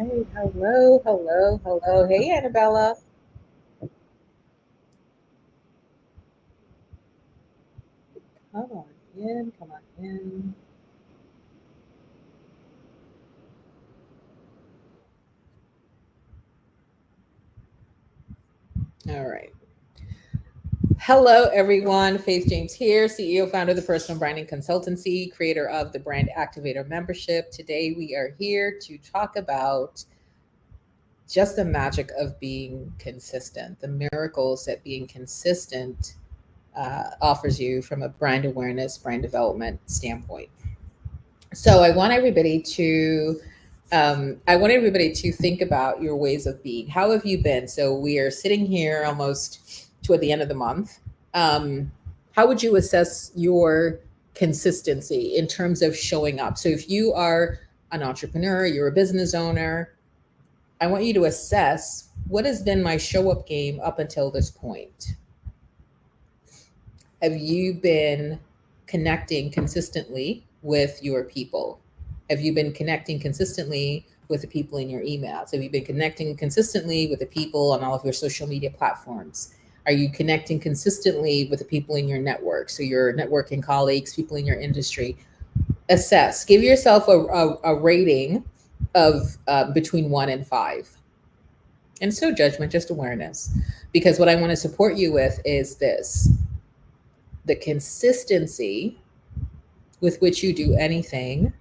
Hey, hello, hello, hello. Hey, Annabella. Come on in, come on in. All right. Hello, everyone. Faith James here, CEO, founder of the Personal Branding Consultancy, creator of the Brand Activator membership. Today, we are here to talk about just the magic of being consistent, the miracles that being consistent offers you from a brand awareness, brand development standpoint. So I want everybody to think about your ways of being. How have you been? So we are sitting here almost toward the end of the month. How would you assess your consistency in terms of showing up? So if you are an entrepreneur, you're a business owner, I want you to assess what has been my show up game up until this point. Have you been connecting consistently with your people? Have you been connecting consistently with the people in your emails? Have you been connecting consistently with the people on all of your social media platforms? Are you connecting consistently with the people in your network? So your networking colleagues, people in your industry. Assess. Give yourself a rating of between 1 and 5. And it's no judgment, just awareness. Because what I want to support you with is this: the consistency with which you do anything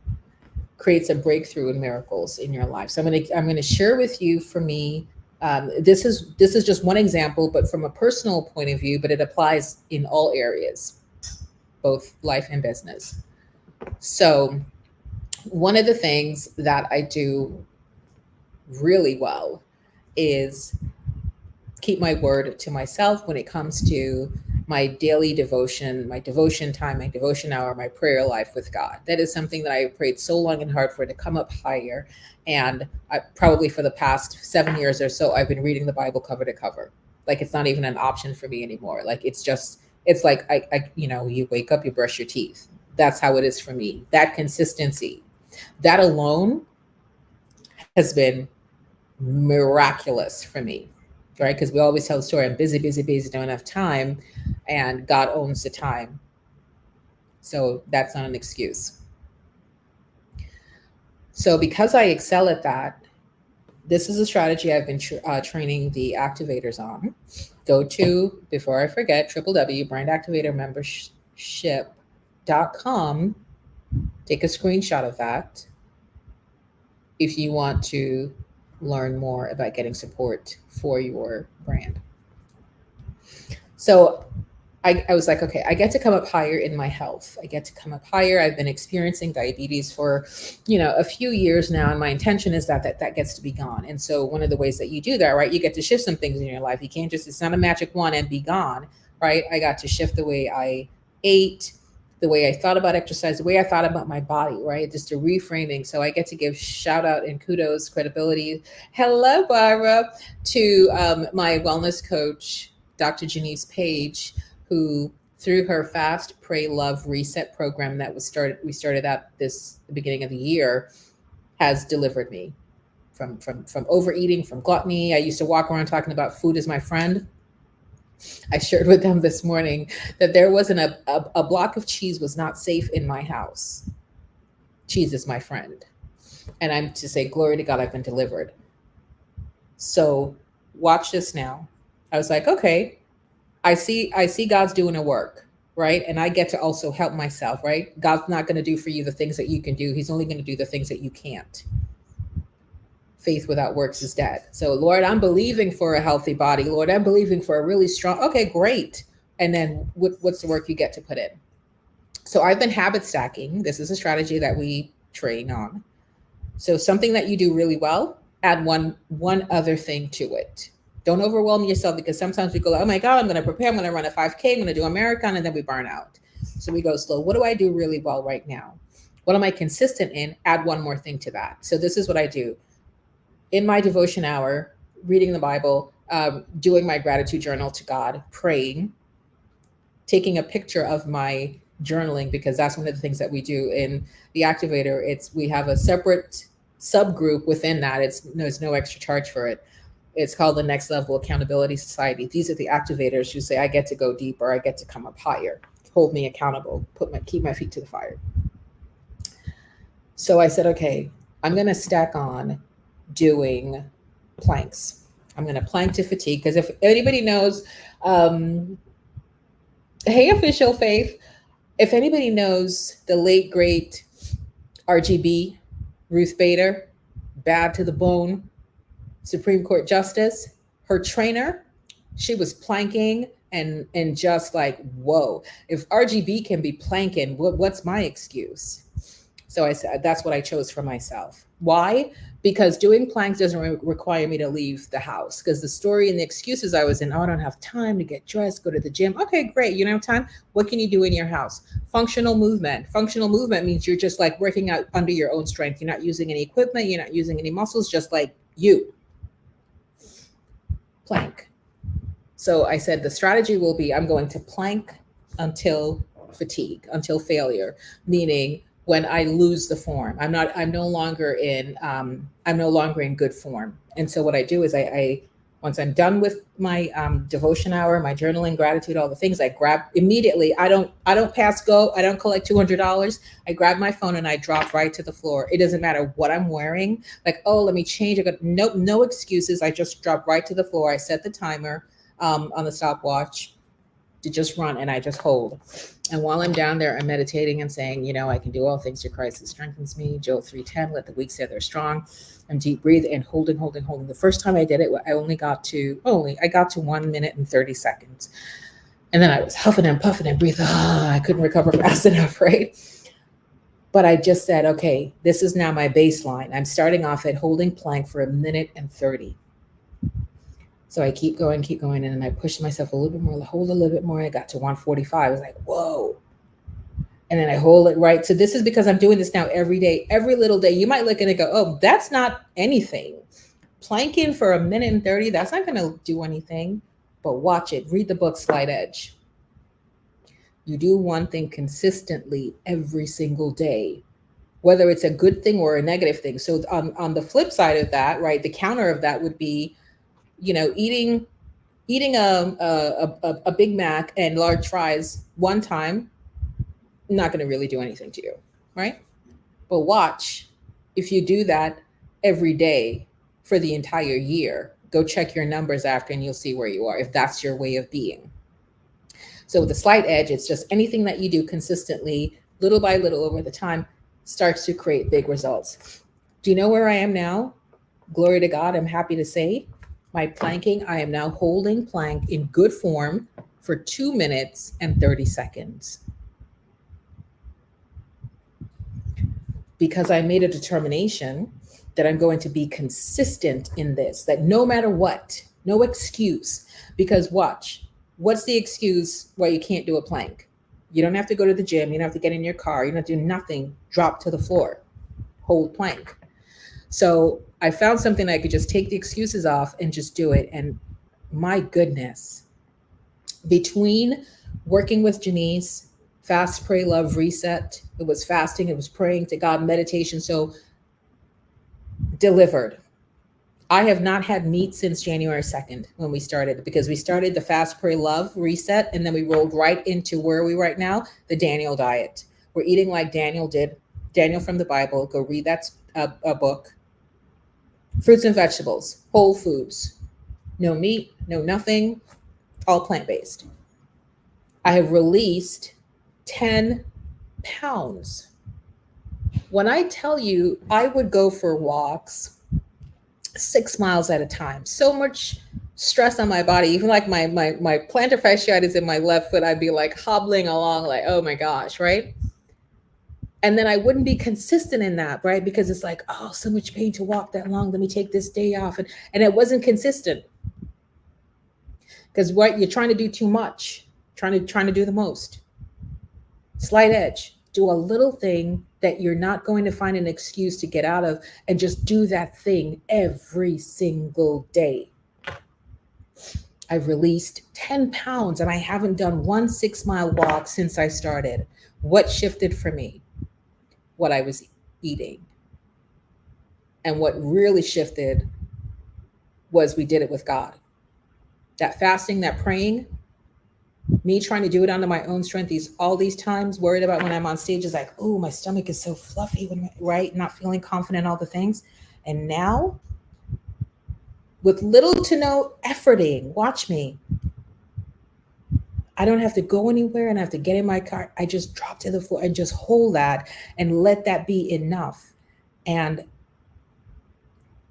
creates a breakthrough in miracles in your life. So I'm gonna share with you. For me, this is just one example, but from a personal point of view, but it applies in all areas, both life and business. So one of the things that I do really well is keep my word to myself when it comes to my daily devotion, my devotion time, my devotion hour, my prayer life with God. That is something that I prayed so long and hard for to come up higher. And I, probably for the past 7 years or so, I've been reading the Bible cover to cover. Like it's not even an option for me anymore. Like it's like you wake up, you brush your teeth. That's how it is for me. That consistency, that alone has been miraculous for me, right? Because we always tell the story, I'm busy, busy, busy, don't have time, and God owns the time. So that's not an excuse. So because I excel at that, this is a strategy I've been training the activators on. Go to, before I forget, www.brandactivatormembership.com. Take a screenshot of that if you want to learn more about getting support for your brand. So I was like, okay, I get to come up higher in my health. I get to come up higher. I've been experiencing diabetes for, a few years now, and my intention is that gets to be gone. And so one of the ways that you do that, right, you get to shift some things in your life. You can't just, it's not a magic one and be gone, right? I got to shift the way I ate, the way I thought about exercise, the way I thought about my body, right? Just a reframing. So I get to give shout out and kudos, credibility. Hello, Barbara, to my wellness coach, Dr. Janice Page, who through her Fast, Pray, Love, Reset program that we started at the beginning of the year, has delivered me from overeating, from gluttony. I used to walk around talking about food as my friend. I shared with them this morning that there wasn't a block of cheese was not safe in my house. Cheese is my friend. And I'm to say, glory to God, I've been delivered. So watch this now. I was like, okay, I see God's doing a work, right? And I get to also help myself, right? God's not going to do for you the things that you can do. He's only going to do the things that you can't. Faith without works is dead. So, Lord, I'm believing for a healthy body. Lord, I'm believing for a really strong. Okay, great. And then what's the work you get to put in? So I've been habit stacking. This is a strategy that we train on. So something that you do really well, add one other thing to it. Don't overwhelm yourself, because sometimes we go, oh my God, I'm going to prepare. I'm going to run a 5K. I'm going to do a marathon, and then we burn out. So we go slow. What do I do really well right now? What am I consistent in? Add one more thing to that. So this is what I do in my devotion hour: reading the Bible, doing my gratitude journal to God, praying, taking a picture of my journaling, because that's one of the things that we do in the activator. We have a separate subgroup within that. There's no extra charge for it. It's called the Next Level Accountability Society. These are the activators who say, I get to go deeper, I get to come up higher, hold me accountable, keep my feet to the fire. So I said, okay, I'm going to stack on doing planks. I'm going to plank to fatigue, because if anybody knows, hey, Official Faith, if anybody knows the late great RGB, Ruth Bader, bad to the bone, Supreme Court Justice, her trainer, she was planking and just like, whoa, if RGB can be planking, what's my excuse? So I said, that's what I chose for myself. Why? Because doing planks doesn't require me to leave the house. Because the story and the excuses I was in, oh, I don't have time to get dressed, go to the gym. Okay, great. You don't have time. What can you do in your house? Functional movement. Functional movement means you're just like working out under your own strength. You're not using any equipment. You're not using any muscles, just like you. Plank. So I said the strategy will be, I'm going to plank until fatigue, until failure, meaning when I lose the form. I'm no longer in good form. And so what I do is I once I'm done with my devotion hour, my journaling, gratitude, all the things, I grab immediately. I don't pass go. I don't collect $200. I grab my phone and I drop right to the floor. It doesn't matter what I'm wearing. Like, oh, let me change. I got no excuses. I just drop right to the floor. I set the timer on the stopwatch to just run, and I just hold. And while I'm down there, I'm meditating and saying, I can do all things through Christ who strengthens me. Joel 3:10, let the weak say they're strong. I'm deep breathe and holding. The first time I did it, I got to 1 minute and 30 seconds. And then I was huffing and puffing and breathing. I couldn't recover fast enough, right? But I just said, okay, this is now my baseline. I'm starting off at holding plank for 1 minute and 30. So I keep going, and then I pushed myself a little bit more, hold a little bit more. I got to 145. I was like, whoa. And then I hold it right. So this is because I'm doing this now every day, every little day. You might look at it and go, oh, that's not anything. Planking for 1 minute and 30, that's not going to do anything. But watch it. Read the book, Slight Edge. You do one thing consistently every single day, whether it's a good thing or a negative thing. So on the flip side of that, right, the counter of that would be, eating a Big Mac and large fries one time, not going to really do anything to you, right? But watch, if you do that every day for the entire year, go check your numbers after and you'll see where you are, if that's your way of being. So with the Slight Edge, it's just anything that you do consistently, little by little over the time, starts to create big results. Do you know where I am now? Glory to God, I'm happy to say. My planking, I am now holding plank in good form for 2 minutes and 30 seconds. Because I made a determination that I'm going to be consistent in this, that no matter what, no excuse. Because watch, what's the excuse why you can't do a plank? You don't have to go to the gym. You don't have to get in your car. You don't have to do nothing. Drop to the floor. Hold plank. So I found something I could just take the excuses off and just do it. And my goodness, between working with Janice, Fast, Pray, Love, Reset, it was fasting, it was praying to God, meditation. So delivered. I have not had meat since January 2nd when we started, because we started the Fast, Pray, Love, Reset, and then we rolled right into where are we right now? The Daniel diet. We're eating like Daniel did. Daniel from the Bible. Go read that a book. Fruits and vegetables, whole foods, no meat, no nothing, all plant-based. I have released 10 pounds. When I tell you, I would go for walks 6 miles at a time. So much stress on my body, even like my plantar fasciitis in my left foot, I'd be like hobbling along like, oh my gosh, right? And then I wouldn't be consistent in that, right? Because it's like, oh, so much pain to walk that long. Let me take this day off. And it wasn't consistent. Because what you're trying to do too much, trying to do the most. Slight edge. Do a little thing that you're not going to find an excuse to get out of, and just do that thing every single day. I've released 10 pounds and I haven't done one 6-mile walk since I started. What shifted for me? What I was eating. And what really shifted was we did it with God. That fasting, that praying, me trying to do it under my own strength, all these times worried about when I'm on stage is like, oh, my stomach is so fluffy, right? Not feeling confident, all the things. And now, with little to no efforting, watch me. I don't have to go anywhere and I have to get in my car. I just drop to the floor and just hold that and let that be enough. And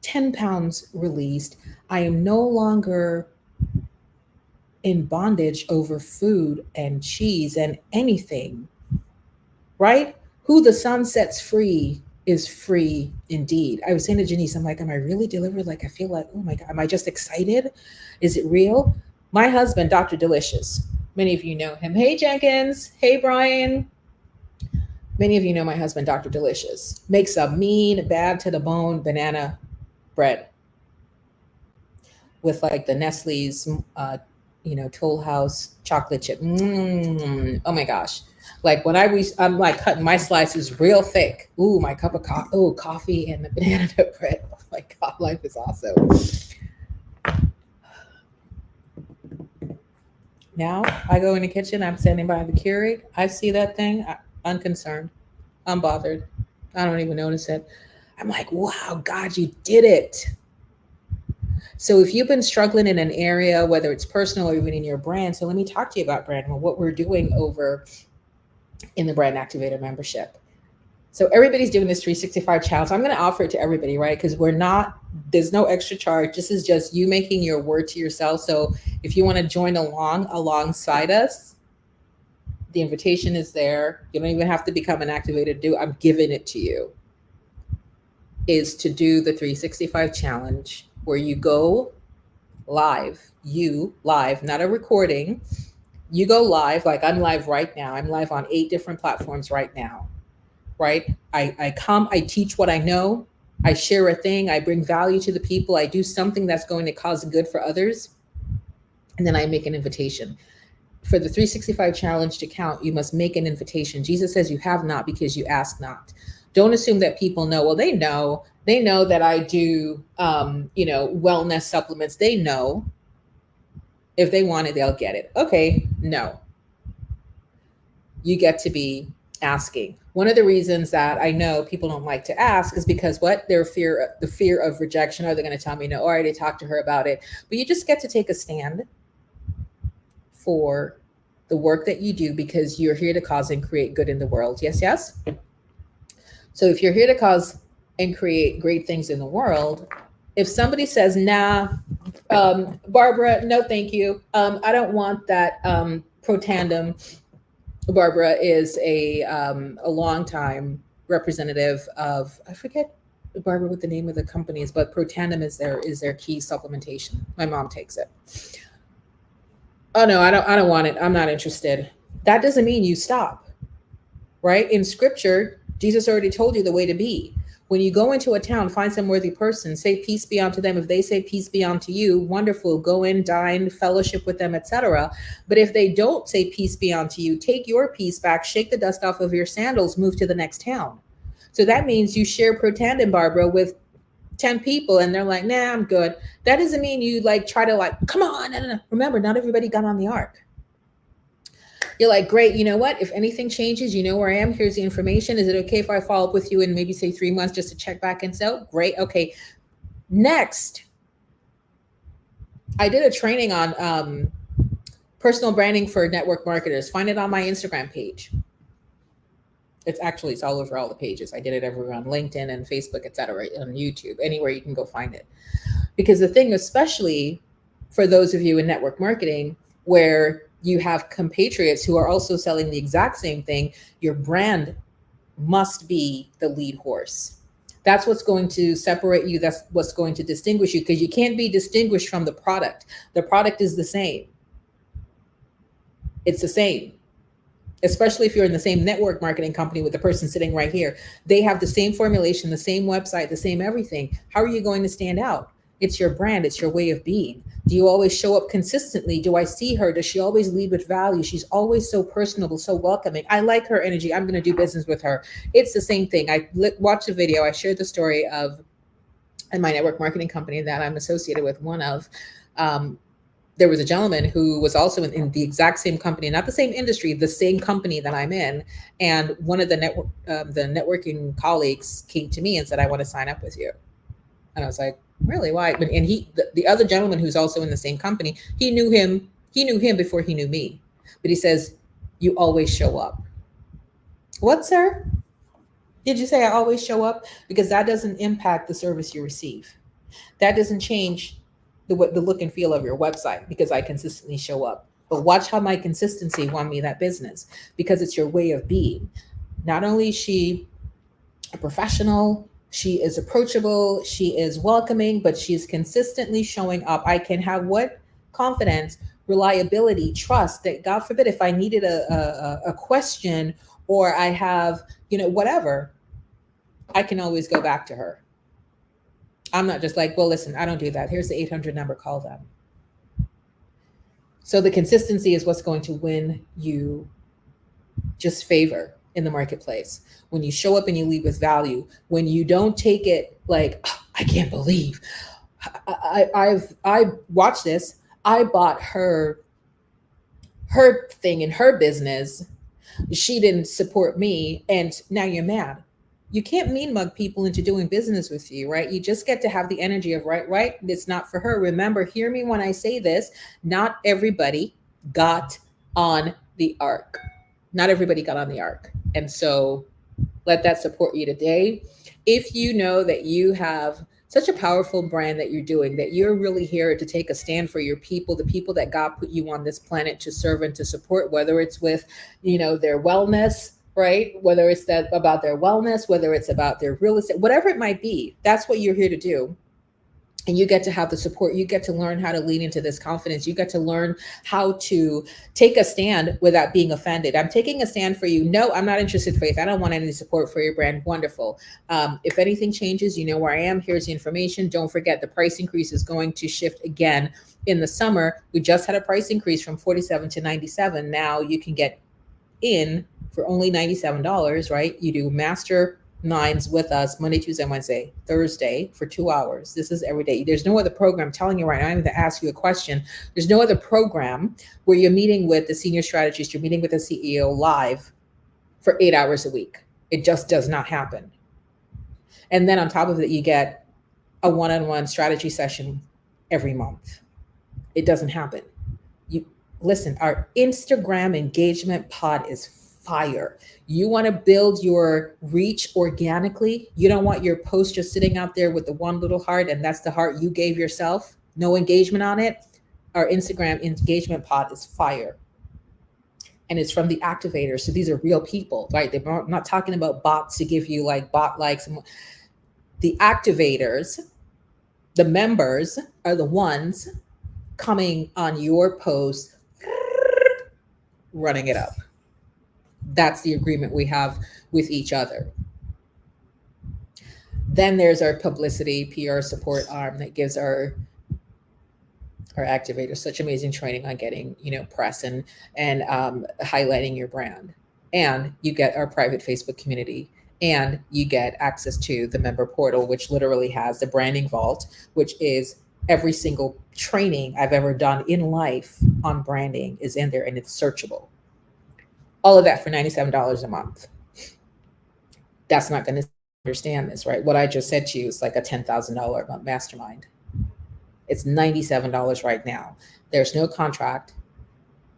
10 pounds released. I am no longer in bondage over food and cheese and anything, right? Who the sun sets free is free indeed. I was saying to Janice, I'm like, am I really delivered? Like, I feel like, oh my God, am I just excited? Is it real? My husband, Dr. Delicious, many of you know him. Hey, Jenkins. Hey, Brian. Many of you know my husband, Dr. Delicious, makes a mean, bad to the bone banana bread with like the Nestle's, Toll House chocolate chip. Oh my gosh. Like when I'm like cutting my slices real thick. Ooh, my cup of coffee and the banana nut bread. Oh my God, life is awesome. Now I go in the kitchen, I'm standing by the Keurig. I see that thing, unconcerned, unbothered. I don't even notice it. I'm like, wow, God, you did it. So if you've been struggling in an area, whether it's personal or even in your brand, so let me talk to you about brand and what we're doing over in the Brand Activator membership. So everybody's doing this 365 challenge. I'm going to offer it to everybody, right? Because there's no extra charge. This is just you making your word to yourself. So if you want to join alongside us, the invitation is there. You don't even have to become an activator. I'm giving it to you. Is to do the 365 challenge where you go live, not a recording. You go live, like I'm live right now. I'm live on 8 different platforms right now, right? I come, I teach what I know. I share a thing. I bring value to the people. I do something that's going to cause good for others. And then I make an invitation. For the 365 challenge to count, you must make an invitation. Jesus says you have not because you ask not. Don't assume that people know. Well, they know that I do, wellness supplements. They know if they want it, they'll get it. Okay. No, you get to be asking. One of the reasons that I know people don't like to ask is because the fear of rejection. Are they going to tell me no? Or I already talked to her about it, but you just get to take a stand for the work that you do because you're here to cause and create good in the world. Yes, yes. So if you're here to cause and create great things in the world, if somebody says, nah, Barbara, no, thank you. I don't want that Protandim. Barbara is a longtime representative of, I forget, Barbara, what the name of the company is, but Protandim is their key supplementation. My mom takes it. Oh no, I don't want it. I'm not interested. That doesn't mean you stop, right? In scripture, Jesus already told you the way to be. When you go into a town, find some worthy person, say peace be unto them. If they say peace be unto you, wonderful, go in, dine, fellowship with them, etc. But if they don't say peace be unto you, take your peace back, shake the dust off of your sandals, move to the next town. So that means you share Protandim, Barbara, with 10 people and they're like, nah, I'm good. That doesn't mean you try to come on. No. Remember, not everybody got on the ark. You're like, great, you know what? If anything changes, you know where I am. Here's the information. Is it okay if I follow up with you in maybe say 3 months just to check back and so? Great. Okay. Next, I did a training on personal branding for network marketers. Find it on my Instagram page. It's all over all the pages. I did it everywhere on LinkedIn and Facebook, etc., on YouTube, anywhere you can go find it. Because the thing, especially for those of you in network marketing, where you have compatriots who are also selling the exact same thing, your brand must be the lead horse. That's what's going to separate you. That's what's going to distinguish you, because you can't be distinguished from the product. The product is the same. It's the same. Especially if you're in the same network marketing company with the person sitting right here. They have the same formulation, the same website, the same everything. How are you going to stand out? It's your brand. It's your way of being. Do you always show up consistently? Do I see her? Does she always lead with value? She's always so personable, so welcoming. I like her energy. I'm going to do business with her. It's the same thing. I watched the video. I shared the story of in my network marketing company that I'm associated with, one of, there was a gentleman who was also in the exact same company, not the same industry, the same company that I'm in. And one of the networking colleagues came to me and said, "I want to sign up with you." And I was like, "Really? Why?" And the other gentleman who's also in the same company, he knew him. He knew him before he knew me. But he says, "You always show up." What, sir? Did you say I always show up? Because that doesn't impact the service you receive. That doesn't change the look and feel of your website because I consistently show up. But watch how my consistency won me that business, because it's your way of being. Not only is she a professional, she is approachable, she is welcoming, but she's consistently showing up. I can have what? Confidence, reliability, trust that, God forbid, if I needed a question, or I have, whatever, I can always go back to her. I'm not just like, well, listen, I don't do that. Here's the 800 number, call them. So the consistency is what's going to win you just favor in the marketplace. When you show up and you lead with value, when you don't take it like, "Oh, I can't believe I watched this. I bought her thing in her business. She didn't support me, and now you're mad." You can't mean mug people into doing business with you, right? You just get to have the energy of right. It's not for her. Remember, hear me when I say this. Not everybody got on the ark. Not everybody got on the ark. And so let that support you today. If you know that you have such a powerful brand that you're doing, that you're really here to take a stand for your people, the people that God put you on this planet to serve and to support, whether it's with, their wellness, right? Whether it's that about their wellness, whether it's about their real estate, whatever it might be, that's what you're here to do. And you get to have the support. You get to learn how to lean into this confidence. You get to learn how to take a stand without being offended. I'm taking a stand for you. No, I'm not interested, Faith. I don't want any support for your brand. Wonderful. If anything changes, you know where I am. Here's the information. Don't forget, the price increase is going to shift again in the summer. We just had a price increase from 47 to 97. Now you can get in for only $97, right? You do master nines with us Monday, Tuesday, Wednesday, Thursday for 2 hours. This is every day. There's no other program. I'm telling you right now, I'm going to ask you a question. There's no other program where you're meeting with the senior strategist, you're meeting with the CEO live for 8 hours a week. It just does not happen. And then on top of it, you get a one-on-one strategy session every month. It doesn't happen. Listen, our Instagram engagement pod is fire. You want to build your reach organically. You don't want your post just sitting out there with the one little heart, and that's the heart you gave yourself. No engagement on it. Our Instagram engagement pod is fire. And it's from the activators. So these are real people, right? They're not talking about bots to give you like bot likes. The activators, the members, are the ones coming on your post, running it up. That's the agreement we have with each other. Then there's our publicity PR support arm that gives our activators such amazing training on getting, press and highlighting your brand. And you get our private Facebook community, and you get access to the member portal, which literally has the branding vault, which is every single training I've ever done in life on branding is in there, and it's searchable. All of that for $97 a month. That's not going to understand this, right? What I just said to you is like a $10,000 a month mastermind. It's $97 right now. There's no contract.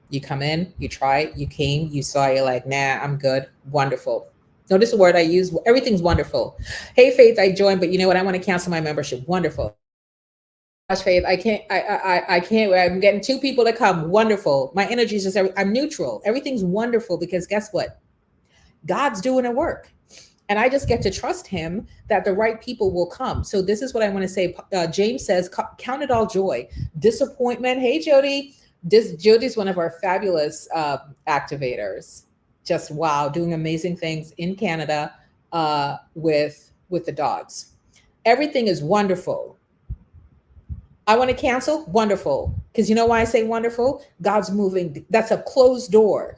You come in, you try it, you came, you saw, you're like, nah, I'm good. Wonderful. Notice the word I use. Everything's wonderful. Hey, Faith, I joined, but you know what? I want to cancel my membership. Wonderful. Gosh, Faith, I can't, I can't, I'm getting 2 people to come. Wonderful. My energy is just, I'm neutral. Everything's wonderful because guess what? God's doing a work. And I just get to trust him that the right people will come. So this is what I want to say. James says, count it all joy. Disappointment. Hey, Jody. Jody's one of our fabulous activators. Just wow, doing amazing things in Canada with the dogs. Everything is wonderful. I want to cancel. Wonderful. Because you know why I say wonderful? God's moving. That's a closed door.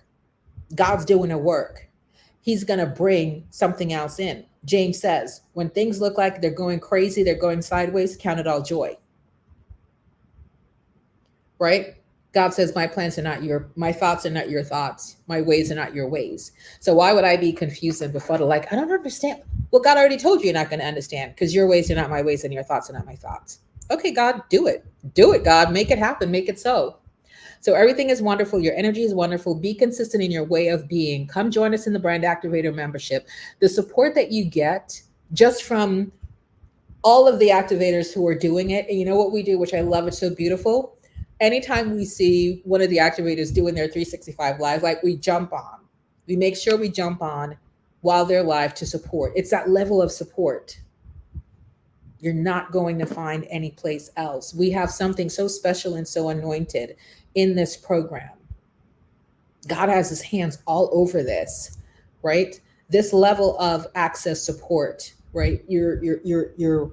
God's doing a work. He's going to bring something else in. James says, when things look like they're going crazy, they're going sideways, count it all joy. Right? God says, my thoughts are not your thoughts. My ways are not your ways. So why would I be confused and befuddled? Like, I don't understand. Well, God already told you you're not going to understand because your ways are not my ways and your thoughts are not my thoughts. Okay, God, do it. Do it, God. Make it happen. Make it so. So everything is wonderful. Your energy is wonderful. Be consistent in your way of being. Come join us in the Brand Activator membership. The support that you get just from all of the activators who are doing it. And you know what we do, which I love, it's so beautiful. Anytime we see one of the activators doing their 365 live, like we jump on, we make sure we jump on while they're live to support. It's that level of support you're not going to find anyplace else. We have something so special and so anointed in this program. God has his hands all over this, right? This level of access support, right? Your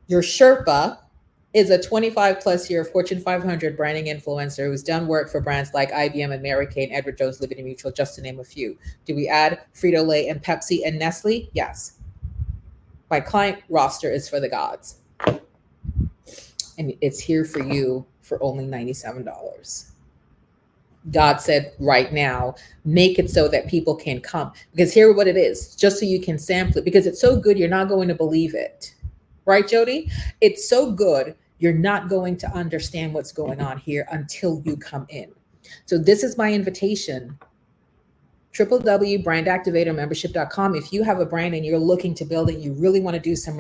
Sherpa is a 25 plus year Fortune 500 branding influencer who's done work for brands like IBM and Mary Kay and Edward Jones, Liberty Mutual, just to name a few. Do we add Frito-Lay and Pepsi and Nestle? Yes. My client roster is for the gods. And it's here for you for only $97. God said right now, make it so that people can come. Because here what it is, just so you can sample it, because it's so good, you're not going to believe it. Right, Jody? It's so good, you're not going to understand what's going on here until you come in. So this is my invitation. www.brandactivatormembership.com. If you have a brand and you're looking to build it, you really want to do some,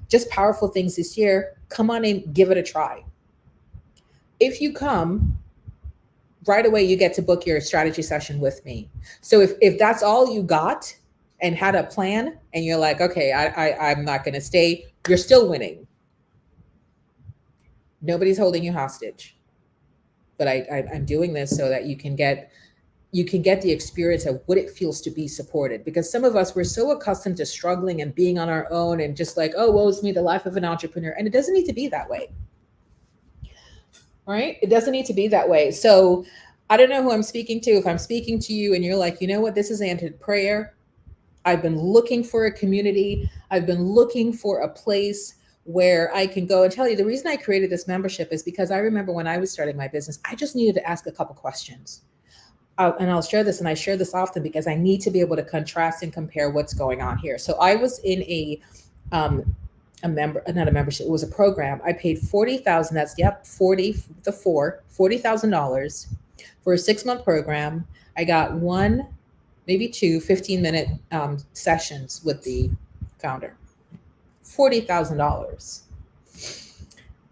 just powerful things this year, come on in, give it a try. If you come, right away, you get to book your strategy session with me. So if that's all you got and had a plan and you're like, okay, I'm not going to stay, you're still winning. Nobody's holding you hostage. But I'm doing this so that you can get the experience of what it feels to be supported. Because some of us, we're so accustomed to struggling and being on our own and just like, oh, woe is me, the life of an entrepreneur. And it doesn't need to be that way. Right? It doesn't need to be that way. So I don't know who I'm speaking to. If I'm speaking to you and you're like, you know what, this is answered prayer. I've been looking for a community. I've been looking for a place where I can go and tell you. The reason I created this membership is because I remember when I was starting my business, I just needed to ask a couple questions. And I'll share this, and I share this often because I need to be able to contrast and compare what's going on here. So I was in a membership. It was a program. I paid $40,000. That's $40,000 for a 6-month program. I got one, maybe two 15-minute sessions with the founder. $40,000.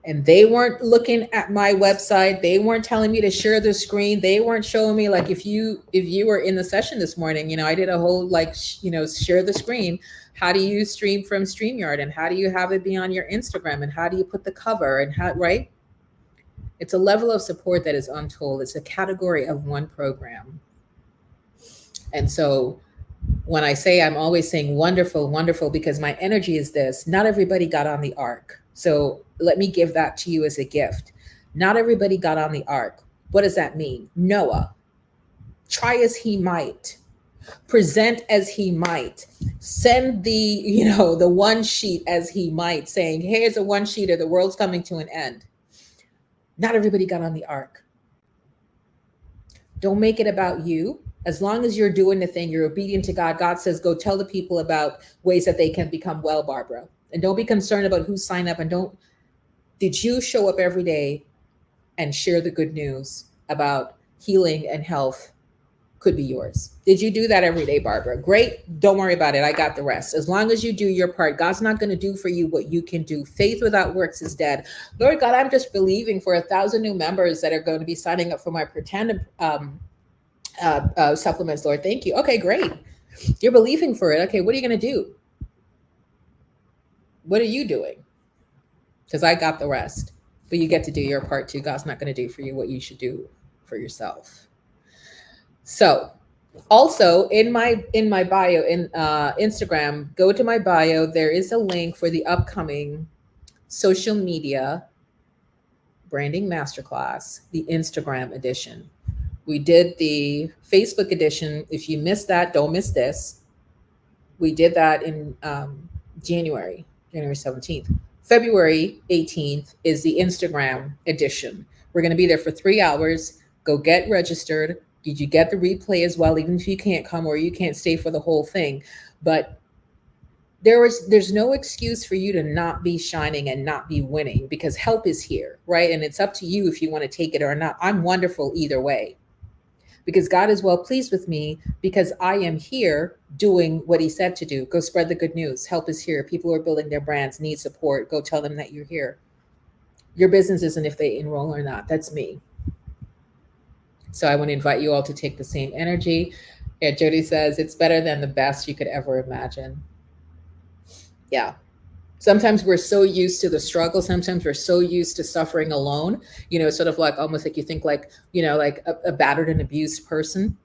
And they weren't looking at my website. They weren't telling me to share the screen. They weren't showing me, like, if you were in the session this morning, I did a whole share the screen. How do you stream from StreamYard, and how do you have it be on your Instagram, and how do you put the cover, and how, right? It's a level of support that is untold. It's a category of one program. And so when I say, I'm always saying wonderful, wonderful, because my energy is this. Not everybody got on the ark. So let me give that to you as a gift. Not everybody got on the ark. What does that mean? Noah, try as he might, present as he might, send the one sheet as he might, saying, here's a one sheet, or the world's coming to an end. Not everybody got on the ark. Don't make it about you. As long as you're doing the thing, you're obedient to God. God says, go tell the people about ways that they can become well, Barbara. And don't be concerned about who signed up. And did you show up every day and share the good news about healing and health could be yours? Did you do that every day, Barbara? Great. Don't worry about it. I got the rest. As long as you do your part, God's not going to do for you what you can do. Faith without works is dead. Lord God, I'm just believing for 1,000 new members that are going to be signing up for my Pretend supplements, Lord. Thank you. Okay, great. You're believing for it. Okay, what are you going to do? What are you doing? Because I got the rest. But you get to do your part too. God's not going to do for you what you should do for yourself. So also in my bio in Instagram, go to my bio. There is a link for the upcoming social media branding masterclass, the Instagram edition. We did the Facebook edition. If you missed that, don't miss this. We did that in January 17th. February 18th is the Instagram edition. We're going to be there for 3 hours. Go get registered. Did you get the replay as well, even if you can't come or you can't stay for the whole thing? But there's no excuse for you to not be shining and not be winning, because help is here, right? And it's up to you if you want to take it or not. I'm wonderful either way, because God is well pleased with me, because I am here doing what he said to do. Go spread the good news. Help is here. People are building their brands, need support. Go tell them that you're here. Your business isn't if they enroll or not. That's me. So I want to invite you all to take the same energy. Yeah, Jody says it's better than the best you could ever imagine. Yeah. Sometimes we're so used to the struggle. Sometimes we're so used to suffering alone, sort of like almost like you think like, like a battered and abused person,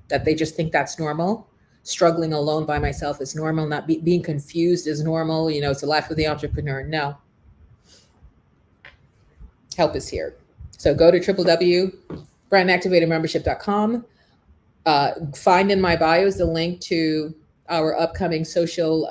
that they just think that's normal. Struggling alone by myself is normal. Not being confused is normal. It's a life of the entrepreneur. No. Help is here. So go to www.brandactivatormembership.com. Find in my bio is the link to our upcoming social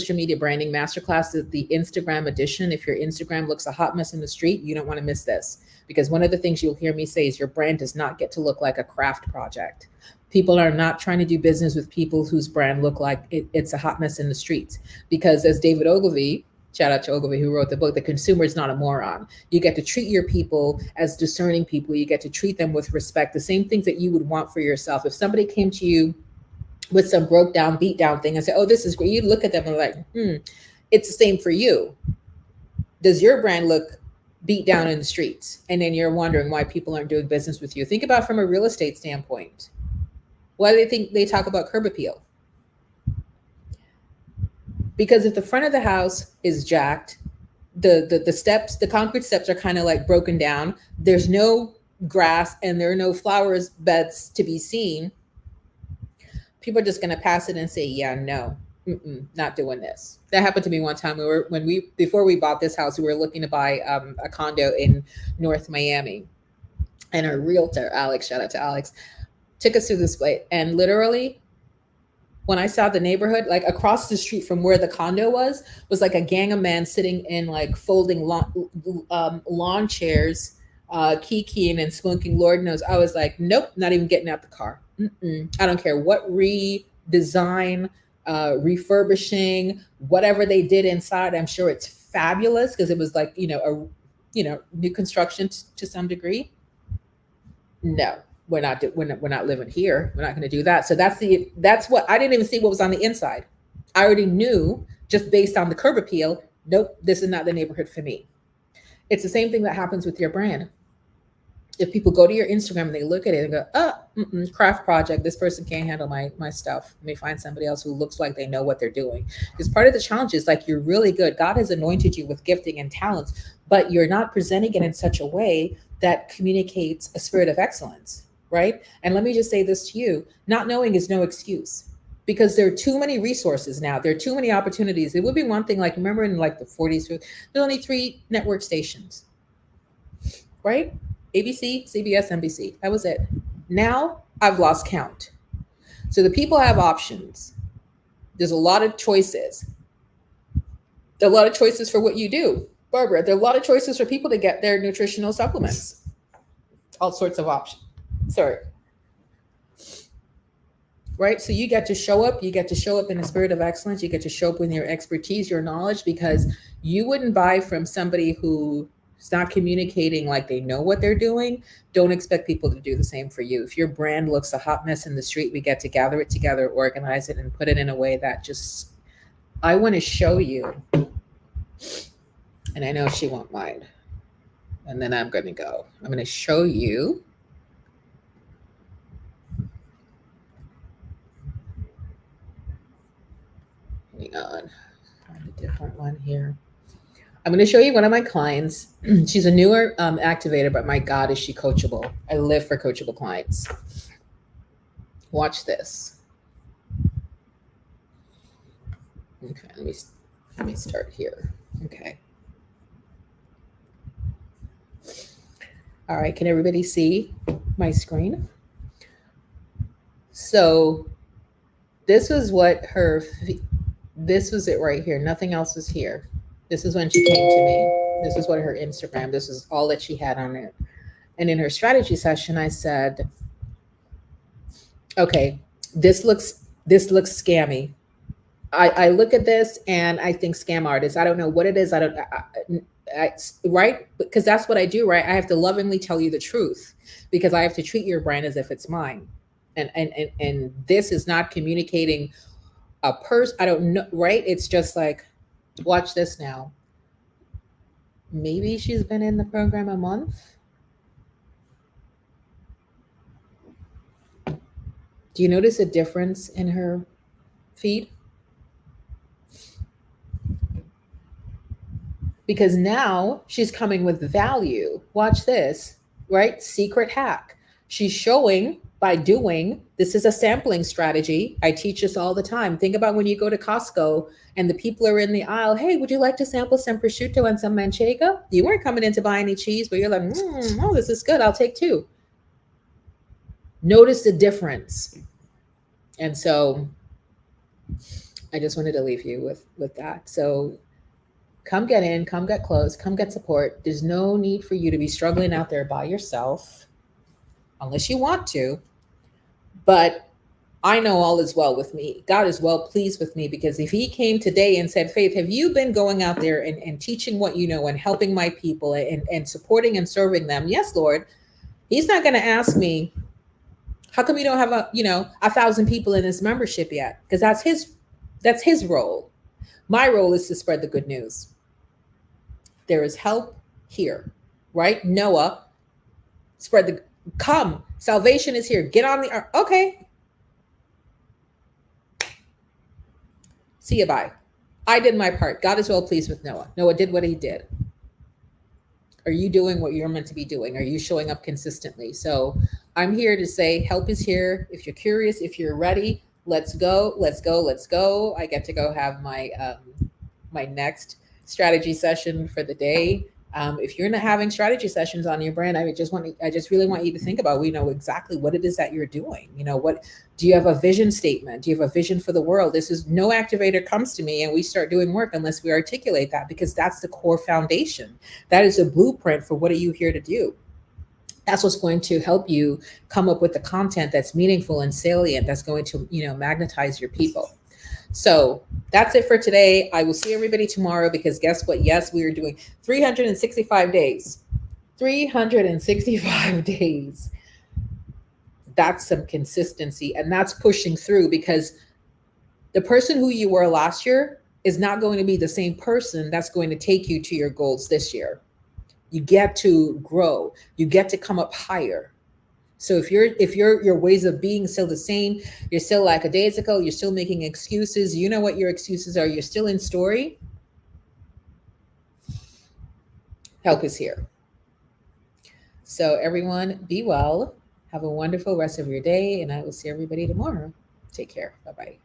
media branding masterclass, the Instagram edition. If your Instagram looks a hot mess in the street, you don't want to miss this, because one of the things you'll hear me say is your brand does not get to look like a craft project. People are not trying to do business with people whose brand look like it's a hot mess in the streets, because as David Ogilvy, shout out to Ogilvy, who wrote the book, The Consumer is Not a Moron. You get to treat your people as discerning people. You get to treat them with respect, the same things that you would want for yourself. If somebody came to you with some broke down, beat down thing and say, oh, this is great, you look at them and like, it's the same for you. Does your brand look beat down in the streets? And then you're wondering why people aren't doing business with you. Think about from a real estate standpoint. Why do they think they talk about curb appeal? Because if the front of the house is jacked, the steps, the concrete steps are kind of like broken down, there's no grass and there are no flowers beds to be seen, people are just going to pass it and say, yeah, no, not doing this. That happened to me one time. Before we bought this house, we were looking to buy a condo in North Miami, and our realtor, Alex, shout out to Alex, took us through this place. And literally, when I saw the neighborhood, like across the street from where the condo was like a gang of men sitting in like folding lawn chairs, kikiing and smoking, Lord knows. I was like, nope, not even getting out the car. I don't care what redesign, refurbishing, whatever they did inside. I'm sure it's fabulous, because it was like, new construction to some degree. No, we're not living here. We're not going to do that. So that's what I didn't even see what was on the inside. I already knew just based on the curb appeal. Nope, this is not the neighborhood for me. It's the same thing that happens with your brand. If people go to your Instagram and they look at it and go, craft project, this person can't handle my stuff. Let me find somebody else who looks like they know what they're doing. Because part of the challenge is like, you're really good. God has anointed you with gifting and talents, but you're not presenting it in such a way that communicates a spirit of excellence, right? And let me just say this to you, not knowing is no excuse, because there are too many resources now. There are too many opportunities. It would be one thing, like remember in like the 40s, there's only 3 network stations, right? ABC, CBS, NBC. That was it. Now I've lost count. So the people have options. There's a lot of choices. There are a lot of choices for what you do. Barbara, there are a lot of choices for people to get their nutritional supplements. All sorts of options. Sorry. Right? So you get to show up. You get to show up in a spirit of excellence. You get to show up with your expertise, your knowledge, because you wouldn't buy from somebody who is not communicating like they know what they're doing. Don't expect people to do the same for you. If your brand looks a hot mess in the street, we get to gather it together, organize it, and put it in a way that just, I want to show you. And I know she won't mind. And then I'm going to go. I'm going to show you. Hang on. Find a different one here. I'm going to show you one of my clients. She's a newer activator, but my God, is she coachable. I live for coachable clients. Watch this. Okay, let me start here. Okay. All right, can everybody see my screen? So This was what her, this was it right here. Nothing else was here. This is when she came to me. This is what her Instagram, this is all that she had on it. And in her strategy session, I said, okay, this looks scammy. I look at this and I think scam artists. I don't know what it is. Right? Because that's what I do, right? I have to lovingly tell you the truth because I have to treat your brand as if it's mine. And this is not communicating a person. I don't know, right? It's just like, watch this now. Maybe she's been in the program a month. Do you notice a difference in her feed? Because now she's coming with value. Watch this, right? Secret hack. She's showing by doing. This is a sampling strategy. I teach this all the time. Think about when you go to Costco and the people are in the aisle. Hey, would you like to sample some prosciutto and some manchego? You weren't coming in to buy any cheese, but you're like, oh, this is good. I'll take two. Notice the difference. And so I just wanted to leave you with that. So come get in, come get close, come get support. There's no need for you to be struggling out there by yourself unless you want to. But I know all is well with me. God is well pleased with me because if he came today and said, Faith, have you been going out there and teaching what you know and helping my people and supporting and serving them? Yes, Lord. He's not going to ask me, how come you don't have 1,000 people in this membership yet? Because that's his role. My role is to spread the good news. There is help here, right? Noah, come. Salvation is here. Get on the ark. Okay. See you, bye. I did my part. God is well pleased with Noah. Noah did what he did. Are you doing what you're meant to be doing? Are you showing up consistently? So I'm here to say help is here. If you're curious, if you're ready, let's go. I get to go have my next strategy session for the day. If you're not having strategy sessions on your brand, I just really want you to think about, we know exactly what it is that you're doing. What do you have a vision statement? Do you have a vision for the world? This is no activator comes to me and we start doing work unless we articulate that, because that's the core foundation. That is a blueprint for what are you here to do. That's what's going to help you come up with the content that's meaningful and salient, that's going to, magnetize your people. So that's it for today. I will see everybody tomorrow because guess what? Yes, we are doing 365 days. 365 days. That's some consistency, and that's pushing through, because the person who you were last year is not going to be the same person that's going to take you to your goals this year. You get to grow. You get to come up higher. So if your ways of being still the same, you're still lackadaisical, you're still making excuses, you know what your excuses are, you're still in story, help is here. So everyone, be well. Have a wonderful rest of your day, and I will see everybody tomorrow. Take care. Bye-bye.